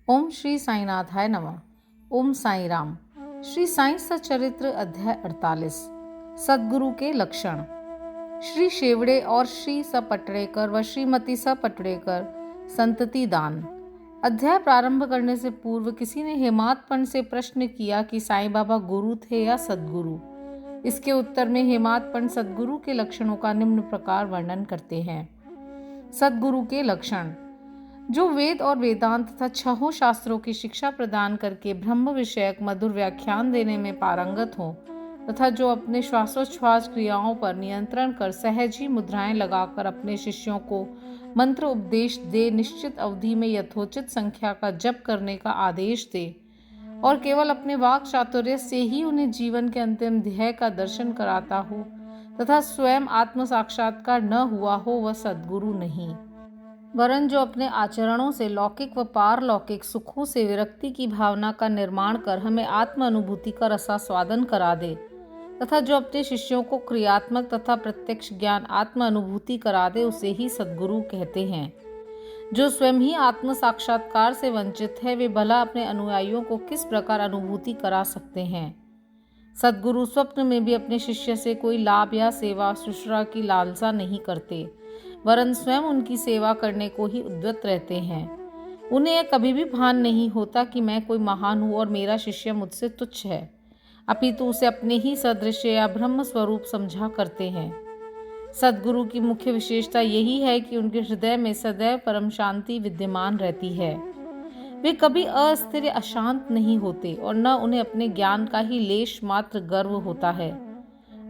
ओम श्री साईनाथाय नमः। ओम साई राम। श्री साई सच्चरित्र अध्याय 48। सद्गुरु के लक्षण। श्री शेवड़े और श्री स पटड़ेकर व श्रीमती स पटड़ेकर संतति दान। अध्याय प्रारंभ करने से पूर्व किसी ने हेमाद पंत से प्रश्न किया कि साईं बाबा गुरु थे या सद्गुरु। इसके उत्तर में हेमाद पंत सद्गुरु के लक्षणों का निम्न प्रकार वर्णन करते हैं। सद्गुरु के लक्षण। जो वेद और वेदांत तथा छहों शास्त्रों की शिक्षा प्रदान करके ब्रह्म विषयक मधुर व्याख्यान देने में पारंगत हो तथा जो अपने श्वासोच्छ्वास क्रियाओं पर नियंत्रण कर सहज ही मुद्राएं लगाकर अपने शिष्यों को मंत्र उपदेश दे, निश्चित अवधि में यथोचित संख्या का जप करने का आदेश दे और केवल अपने वाक चातुर्य से ही उन्हें जीवन के अंतिम ध्येय का दर्शन कराता हो तथा स्वयं आत्म साक्षात्कार न हुआ हो, वह सद्गुरु नहीं, वरन जो अपने आचरणों से लौकिक व पारलौकिक सुखों से विरक्ति की भावना का निर्माण कर हमें आत्म अनुभूति का रसास्वादन करा दे तथा जो अपने शिष्यों को क्रियात्मक तथा प्रत्यक्ष ज्ञान आत्म अनुभूति करा दे, उसे ही सद्गुरु कहते हैं। जो स्वयं ही आत्म साक्षात्कार से वंचित है, वे भला अपने अनुयायियों को किस प्रकार अनुभूति करा सकते हैं। सद्गुरु स्वप्न में भी अपने शिष्य से कोई लाभ या सेवा शुश्रूषा की लालसा नहीं करते, वरन स्वयं उनकी सेवा करने को ही उद्यत रहते हैं। उन्हें यह कभी भी भान नहीं होता कि मैं कोई महान हूँ और मेरा शिष्य मुझसे तुच्छ है, अपितु उसे अपने ही सदृश या ब्रह्म स्वरूप समझा करते हैं। सद्गुरु की मुख्य विशेषता यही है कि उनके हृदय में सदैव परम शांति विद्यमान रहती है। वे कभी अस्थिर या अशांत नहीं होते और न उन्हें अपने ज्ञान का ही लेश मात्र गर्व होता है।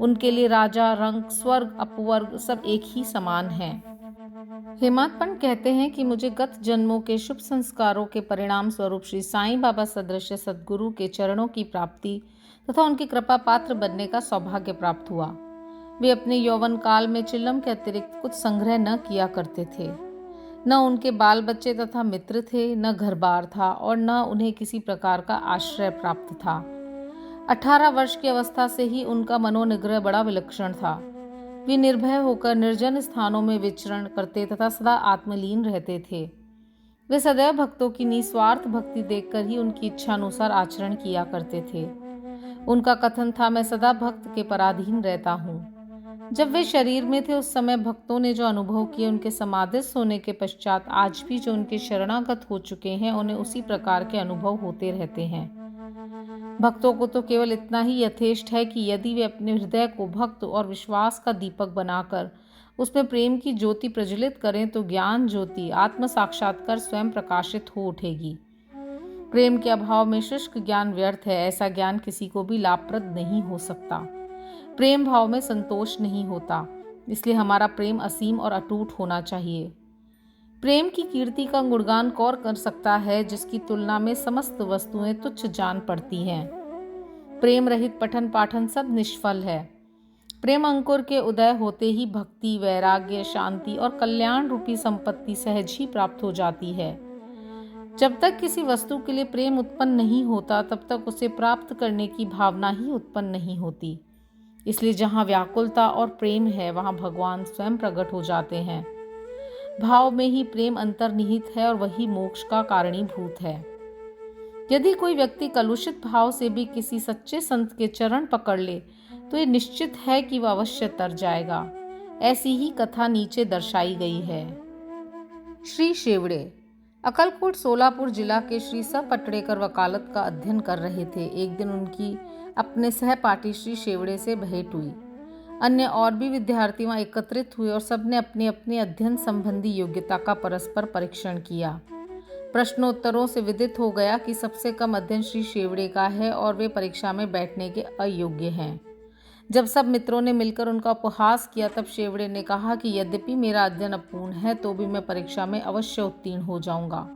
उनके लिए राजा, रंक, स्वर्ग, अपवर्ग सब एक ही समान हैं। हेमाद पंत कहते हैं कि मुझे गत जन्मों के शुभ संस्कारों के परिणाम स्वरूप श्री साईं बाबा सदृश सद्गुरु के चरणों की प्राप्ति तथा उनकी कृपा पात्र बनने का सौभाग्य प्राप्त हुआ। वे अपने यौवन काल में चिल्लम के अतिरिक्त कुछ संग्रह न किया करते थे। न उनके बाल बच्चे तथा मित्र थे, न घर बार था और न उन्हें किसी प्रकार का आश्रय प्राप्त था। 18 वर्ष की अवस्था से ही उनका मनोनिग्रह बड़ा विलक्षण था। वे निर्भय होकर निर्जन स्थानों में विचरण करते तथा सदा आत्मलीन रहते थे। वे सदैव भक्तों की निस्वार्थ भक्ति देखकर ही उनकी इच्छानुसार आचरण किया करते थे। उनका कथन था, मैं सदा भक्त के पराधीन रहता हूँ। जब वे शरीर में थे उस समय भक्तों ने जो अनुभव किए, उनके समाधिस्थ होने के पश्चात आज भी जो उनके शरणागत हो चुके हैं, उन्हें उसी प्रकार के अनुभव होते रहते हैं। भक्तों को तो केवल इतना ही यथेष्ट है कि यदि वे अपने हृदय को भक्त और विश्वास का दीपक बनाकर उसमें प्रेम की ज्योति प्रज्वलित करें तो ज्ञान ज्योति आत्म साक्षात्कार स्वयं प्रकाशित हो उठेगी। प्रेम के अभाव में शुष्क ज्ञान व्यर्थ है। ऐसा ज्ञान किसी को भी लाभप्रद नहीं हो सकता। प्रेम भाव में संतोष नहीं होता, इसलिए हमारा प्रेम असीम और अटूट होना चाहिए। प्रेम की कीर्ति का गुणगान कौन कर सकता है, जिसकी तुलना में समस्त वस्तुएं तुच्छ जान पड़ती हैं। प्रेम रहित पठन पाठन सब निष्फल है। प्रेम अंकुर के उदय होते ही भक्ति, वैराग्य, शांति और कल्याण रूपी संपत्ति सहज ही प्राप्त हो जाती है। जब तक किसी वस्तु के लिए प्रेम उत्पन्न नहीं होता, तब तक उसे प्राप्त करने की भावना ही उत्पन्न नहीं होती। इसलिए जहाँ व्याकुलता और प्रेम है, वहाँ भगवान स्वयं प्रकट हो जाते हैं। भाव में ही प्रेम अंतर्निहित है और वही मोक्ष का कारणीभूत है। यदि कोई व्यक्ति कलुषित भाव से भी किसी सच्चे संत के चरण पकड़ ले तो ये निश्चित है कि वह अवश्य तर जाएगा। ऐसी ही कथा नीचे दर्शाई गई है। श्री शेवड़े अकलकोट सोलापुर जिला के श्री स पटड़ेकर वकालत का अध्ययन कर रहे थे। एक दिन उनकी अपने सहपाठी श्री शेवड़े से भेंट हुई। अन्य और भी विद्यार्थी वहाँ एकत्रित हुए और सबने अपने अपने अध्ययन संबंधी योग्यता का परस्पर परीक्षण किया। प्रश्नोत्तरों से विदित हो गया कि सबसे कम अध्ययन श्री शेवड़े का है और वे परीक्षा में बैठने के अयोग्य हैं। जब सब मित्रों ने मिलकर उनका उपहास किया, तब शेवड़े ने कहा कि यद्यपि मेरा अध्ययन अपूर्ण है तो भी मैं परीक्षा में अवश्य उत्तीर्ण हो जाऊंगा।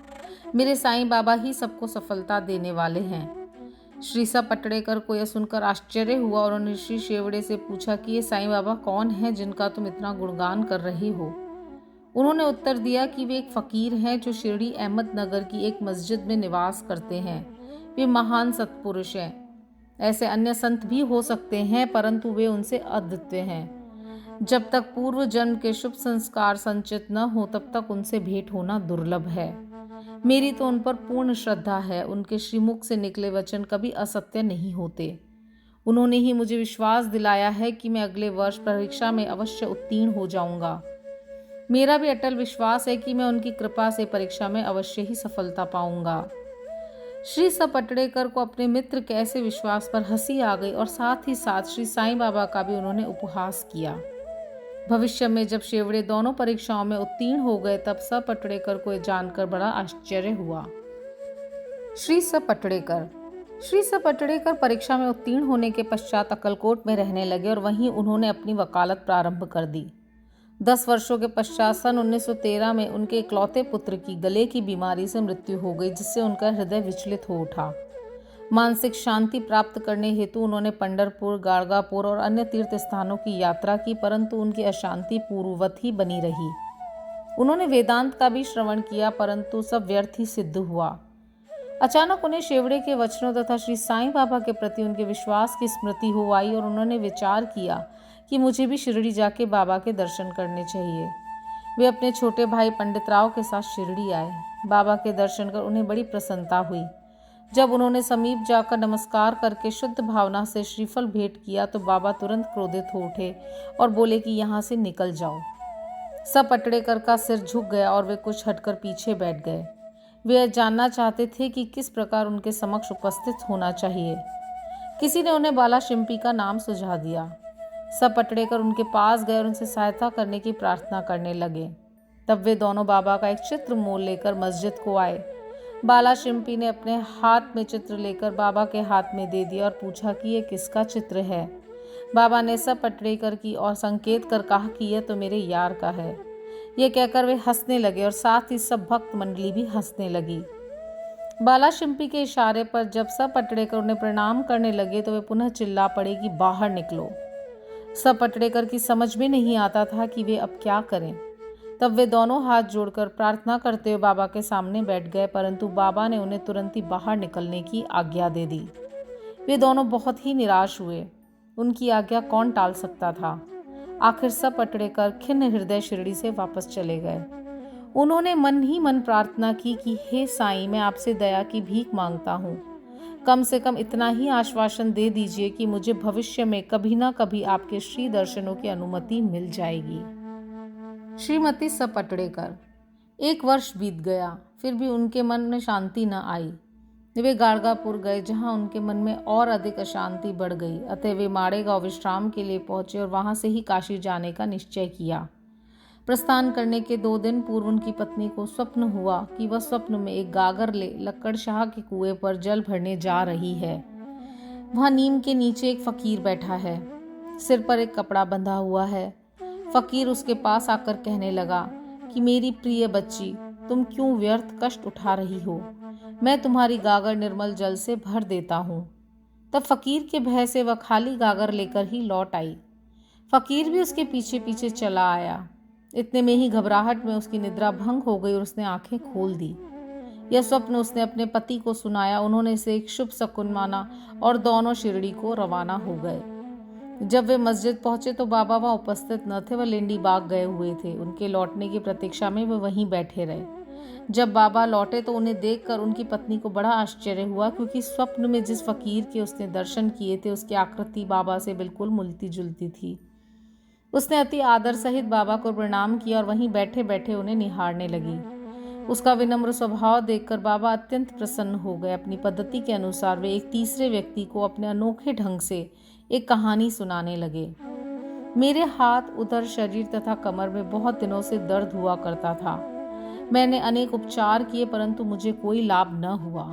मेरे साईं बाबा ही सबको सफलता देने वाले हैं। श्री स पटड़ेकर को यह सुनकर आश्चर्य हुआ और उन्होंने श्री शेवड़े से पूछा कि ये साईं बाबा कौन है जिनका तुम इतना गुणगान कर रहे हो। उन्होंने उत्तर दिया कि वे एक फकीर हैं जो शिरडी अहमदनगर की एक मस्जिद में निवास करते हैं। वे महान सत्पुरुष हैं। ऐसे अन्य संत भी हो सकते हैं, परंतु वे उनसे अद्वितीय हैं। जब तक पूर्व जन्म के शुभ संस्कार संचित न हो, तब तक उनसे भेंट होना दुर्लभ है। मेरी तो उन पर पूर्ण श्रद्धा है। उनके श्रीमुख से निकले वचन कभी असत्य नहीं होते। उन्होंने ही मुझे विश्वास दिलाया है कि मैं अगले वर्ष परीक्षा में अवश्य उत्तीर्ण हो जाऊंगा। मेरा भी अटल विश्वास है कि मैं उनकी कृपा से परीक्षा में अवश्य ही सफलता पाऊंगा। श्री स पटड़ेकर को अपने मित्र के ऐसे विश्वास पर हंसी आ गई और साथ ही साथ श्री साईं बाबा का भी उन्होंने उपहास किया। भविष्य में जब शेवड़े दोनों परीक्षाओं में उत्तीर्ण हो गए तब स पटड़ेकर को यह जानकर बड़ा आश्चर्य हुआ। श्री स पटड़ेकर परीक्षा में उत्तीर्ण होने के पश्चात अक्कलकोट में रहने लगे और वहीं उन्होंने अपनी वकालत प्रारंभ कर दी। 10 वर्षों के पश्चात सन 1913 में उनके इकलौते पुत्र की गले की बीमारी से मृत्यु हो गई, जिससे उनका हृदय विचलित हो उठा। मानसिक शांति प्राप्त करने हेतु उन्होंने पंढरपुर, गाणगापुर और अन्य तीर्थ स्थानों की यात्रा की, परंतु उनकी अशांति पूर्ववत ही बनी रही। उन्होंने वेदांत का भी श्रवण किया, परंतु सब व्यर्थ ही सिद्ध हुआ। अचानक उन्हें शेवड़े के वचनों तथा श्री साईं बाबा के प्रति उनके विश्वास की स्मृति हो आई और उन्होंने विचार किया कि मुझे भी शिरडी जाके बाबा के दर्शन करने चाहिए। वे अपने छोटे भाई पंडित राव के साथ शिरडी आए। बाबा के दर्शन कर उन्हें बड़ी प्रसन्नता हुई। जब उन्होंने समीप जाकर नमस्कार करके शुद्ध भावना से श्रीफल भेंट किया तो बाबा तुरंत क्रोधित हो उठे और बोले कि यहाँ से निकल जाओ। स पटड़ेकर का सिर झुक गया और वे कुछ हटकर पीछे बैठ गए। वे यह जानना चाहते थे कि किस प्रकार उनके समक्ष उपस्थित होना चाहिए। किसी ने उन्हें बाला शिंपी का नाम सुझा दिया। स पटड़ेकर उनके पास गए और उनसे सहायता करने की प्रार्थना करने लगे। तब वे दोनों बाबा का एक चित्र मोल लेकर मस्जिद को आए। बाला शिंपी ने अपने हाथ में चित्र लेकर बाबा के हाथ में दे दिया और पूछा कि ये किसका चित्र है। बाबा ने स पटड़ेकर की और संकेत कर कहा कि यह तो मेरे यार का है। ये कहकर वे हंसने लगे और साथ ही सब भक्त मंडली भी हंसने लगी। बाला शिंपी के इशारे पर जब स पटड़ेकर उन्हें प्रणाम करने लगे तो वे पुनः चिल्ला पड़े कि बाहर निकलो। स पटड़ेकर की समझ में नहीं आता था कि वे अब क्या करें। तब वे दोनों हाथ जोड़कर प्रार्थना करते हुए बाबा के सामने बैठ गए, परंतु बाबा ने उन्हें तुरंत ही बाहर निकलने की आज्ञा दे दी। वे दोनों बहुत ही निराश हुए। उनकी आज्ञा कौन टाल सकता था। आखिर स पटड़ेकर खिन्न हृदय शिरडी से वापस चले गए। उन्होंने मन ही मन प्रार्थना की कि हे साईं, मैं आपसे दया की भीख मांगता हूँ। कम से कम इतना ही आश्वासन दे दीजिए कि मुझे भविष्य में कभी ना कभी आपके श्री दर्शनों की अनुमति मिल जाएगी। श्रीमती स पटड़ेकर। 1 वर्ष बीत गया, फिर भी उनके मन में शांति न आई। वे गाणगापुर गए, जहां उनके मन में और अधिक अशांति बढ़ गई। अतः वे माड़ेगांव विश्राम के लिए पहुंचे और वहां से ही काशी जाने का निश्चय किया। प्रस्थान करने के 2 दिन पूर्व उनकी पत्नी को स्वप्न हुआ कि वह स्वप्न में एक गागर ले लक्कड़ शाह के कुएं पर जल भरने जा रही है। वहां नीम के नीचे एक फकीर बैठा है, सिर पर एक कपड़ा बंधा हुआ है। फकीर उसके पास आकर कहने लगा कि मेरी प्रिय बच्ची, तुम क्यों व्यर्थ कष्ट उठा रही हो। मैं तुम्हारी गागर निर्मल जल से भर देता हूँ। तब फकीर के भय से वह खाली गागर लेकर ही लौट आई। फकीर भी उसके पीछे पीछे चला आया। इतने में ही घबराहट में उसकी निद्रा भंग हो गई और उसने आंखें खोल दी। यह स्वप्न उसने अपने पति को सुनाया। उन्होंने इसे एक शुभ शकुन माना और दोनों शिरडी को रवाना हो गए। जब वे मस्जिद पहुंचे तो बाबा वहां उपस्थित न थे, वह लेंडी बाग गए हुए थे। उनके लौटने की प्रतीक्षा में वे वहीं बैठे रहे। जब बाबा लौटे तो उन्हें देखकर उनकी पत्नी को बड़ा आश्चर्य हुआ, क्योंकि स्वप्न में जिस फकीर के उसने दर्शन किए थे उसकी आकृति बाबा से बिल्कुल मिलती जुलती थी। उसने अति आदर सहित बाबा को प्रणाम किया और वहीं बैठे बैठे उन्हें निहारने लगी। उसका विनम्र स्वभाव देखकर बाबा अत्यंत प्रसन्न हो गए। अपनी पद्धति के अनुसार वे एक तीसरे व्यक्ति को अपने अनोखे ढंग से एक कहानी सुनाने लगे। मेरे हाथ, उदर, शरीर तथा कमर में बहुत दिनों से दर्द हुआ करता था। मैंने अनेक उपचार किए, परंतु मुझे कोई लाभ न हुआ।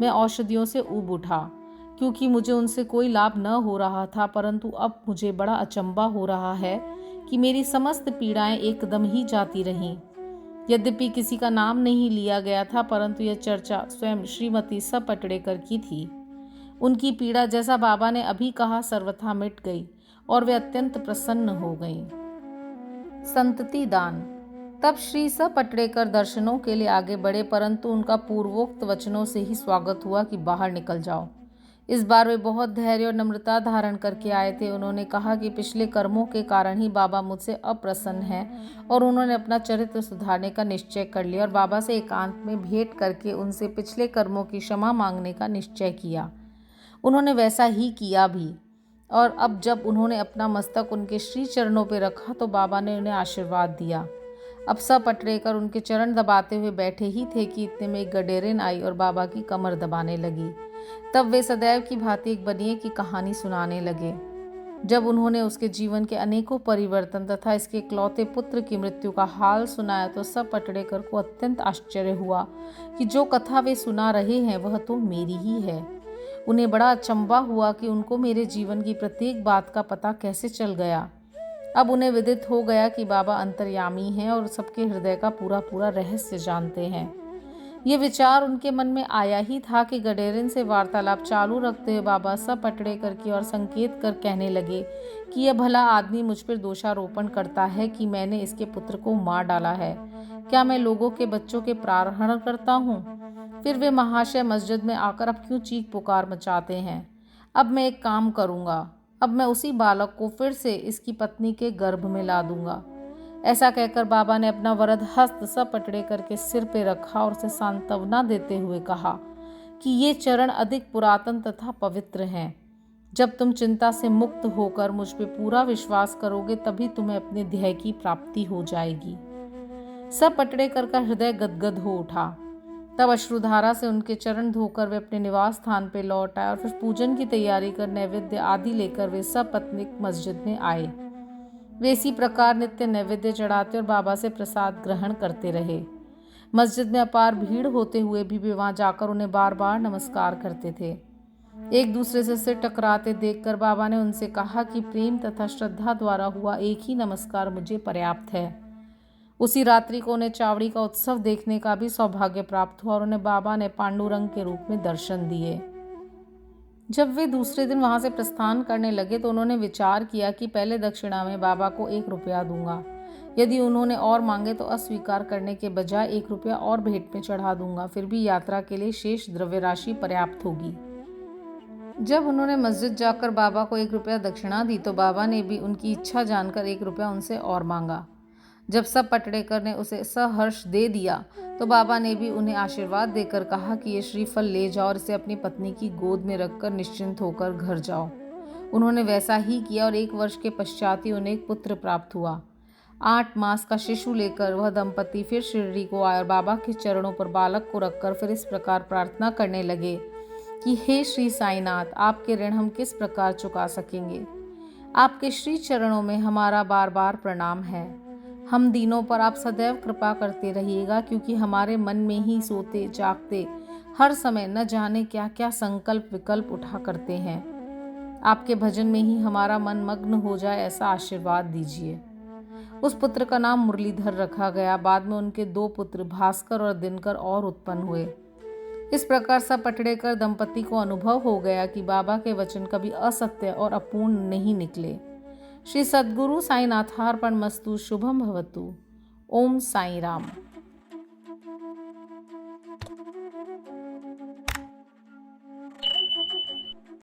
मैं औषधियों से ऊब उठा, क्योंकि मुझे उनसे कोई लाभ न हो रहा था। परंतु अब मुझे बड़ा अचंभा हो रहा है कि मेरी समस्त पीड़ाएं एकदम ही जाती रहीं। यद्यपि किसी का नाम नहीं लिया गया था, परंतु यह चर्चा स्वयं श्रीमती स पटड़ेकर की थी। उनकी पीड़ा, जैसा बाबा ने अभी कहा, सर्वथा मिट गई और वे अत्यंत प्रसन्न हो गईं। संतति दान। तब श्री स पटड़ेकर दर्शनों के लिए आगे बढ़े, परंतु उनका पूर्वोक्त वचनों से ही स्वागत हुआ कि बाहर निकल जाओ। इस बार वे बहुत धैर्य और नम्रता धारण करके आए थे। उन्होंने कहा कि पिछले कर्मों के कारण ही बाबा मुझसे अप्रसन्न हैं और उन्होंने अपना चरित्र सुधारने का निश्चय कर लिया और बाबा से एकांत में भेंट करके उनसे पिछले कर्मों की क्षमा मांगने का निश्चय किया। उन्होंने वैसा ही किया भी, और अब जब उन्होंने अपना मस्तक उनके श्री चरणों पर रखा तो बाबा ने उन्हें आशीर्वाद दिया। अब सब पटरेकर उनके चरण दबाते हुए बैठे ही थे कि इतने में एक गडेरिन आई और बाबा की कमर दबाने लगी। तब वे सदैव की भांति एक बनिए की कहानी सुनाने लगे। जब उन्होंने उसके जीवन के अनेकों परिवर्तन तथा इसके इकलौते पुत्र की मृत्यु का हाल सुनाया तो सब पटरेकर को अत्यंत आश्चर्य हुआ कि जो कथा वे सुना रहे हैं वह तो मेरी ही है। उन्हें बड़ा अचंभा हुआ कि उनको मेरे जीवन की प्रत्येक बात का पता कैसे चल गया। अब उन्हें विदित हो गया कि बाबा अंतर्यामी हैं और सबके हृदय का पूरा पूरा रहस्य जानते हैं। ये विचार उनके मन में आया ही था कि गडेरिन से वार्तालाप चालू रखते हुए बाबा सब पटरेकर की ओर संकेत कर कहने लगे कि यह भला आदमी मुझ पर दोषारोपण करता है कि मैंने इसके पुत्र को मार डाला है। क्या मैं लोगों के बच्चों के प्राणहरण करता हूँ? फिर वे महाशय मस्जिद में आकर अब क्यों चीख पुकार मचाते हैं? अब मैं एक काम करूँगा, अब मैं उसी बालक को फिर से इसकी पत्नी के गर्भ में ला दूंगा। ऐसा कहकर बाबा ने अपना वरद हस्त सब पटरेकर के सिर पे रखा और उसे सांत्वना देते हुए कहा कि ये चरण अधिक पुरातन तथा पवित्र हैं। जब तुम चिंता से मुक्त होकर मुझ पे पूरा विश्वास करोगे तभी तुम्हें अपने ध्येय की प्राप्ति हो जाएगी। सब पटरेकर का हृदय गदगद हो उठा। तब अश्रुधारा से उनके चरण धोकर वे अपने निवास स्थान पर लौट आए और फिर पूजन की तैयारी कर नैवेद्य आदि लेकर वे सब पत्नीक मस्जिद में आए। वे इसी प्रकार नित्य नैवेद्य चढ़ाते और बाबा से प्रसाद ग्रहण करते रहे। मस्जिद में अपार भीड़ होते हुए भी वे वहां जाकर उन्हें बार बार नमस्कार करते थे। एक दूसरे से सिर टकराते देखकर बाबा ने उनसे कहा कि प्रेम तथा श्रद्धा द्वारा हुआ एक ही नमस्कार मुझे पर्याप्त है। उसी रात्रि को उन्हें चावड़ी का उत्सव देखने का भी सौभाग्य प्राप्त हुआ और उन्हें बाबा ने पांडुरंग के रूप में दर्शन दिए। जब वे दूसरे दिन वहां से प्रस्थान करने लगे तो उन्होंने विचार किया कि पहले दक्षिणा में बाबा को 1 रुपया दूंगा। यदि उन्होंने और मांगे तो अस्वीकार करने के बजाय 1 रुपया और भेंट में चढ़ा दूंगा, फिर भी यात्रा के लिए शेष द्रव्य राशि पर्याप्त होगी। जब उन्होंने मस्जिद जाकर बाबा को 1 रुपया दक्षिणा दी तो बाबा ने भी उनकी इच्छा जानकर 1 रुपया उनसे और मांगा। जब सब पटरेकर ने उसे सहर्ष दे दिया तो बाबा ने भी उन्हें आशीर्वाद देकर कहा कि ये श्रीफल ले जाओ और इसे अपनी पत्नी की गोद में रखकर निश्चिंत होकर घर जाओ। उन्होंने वैसा ही किया और 1 वर्ष के पश्चात ही उन्हें एक पुत्र प्राप्त हुआ। 8 मास का शिशु लेकर वह दंपति फिर शिरडी को आए और बाबा के चरणों पर बालक को रखकर फिर इस प्रकार प्रार्थना करने लगे कि हे श्री साईनाथ, आपके ऋण हम किस प्रकार चुका सकेंगे। आपके श्री चरणों में हमारा बार बार प्रणाम है। हम दीनों पर आप सदैव कृपा करते रहिएगा, क्योंकि हमारे मन में ही सोते जागते हर समय न जाने क्या क्या संकल्प विकल्प उठा करते हैं। आपके भजन में ही हमारा मन मग्न हो जाए ऐसा आशीर्वाद दीजिए। उस पुत्र का नाम मुरलीधर रखा गया। बाद में उनके 2 पुत्र भास्कर और दिनकर और उत्पन्न हुए। इस प्रकार सब पटरेकर दंपति को अनुभव हो गया कि बाबा के वचन कभी असत्य और अपूर्ण नहीं निकले। श्री सद्गुरु साईनाथार्पणमस्तु। शुभम भवतु। ओम साई राम।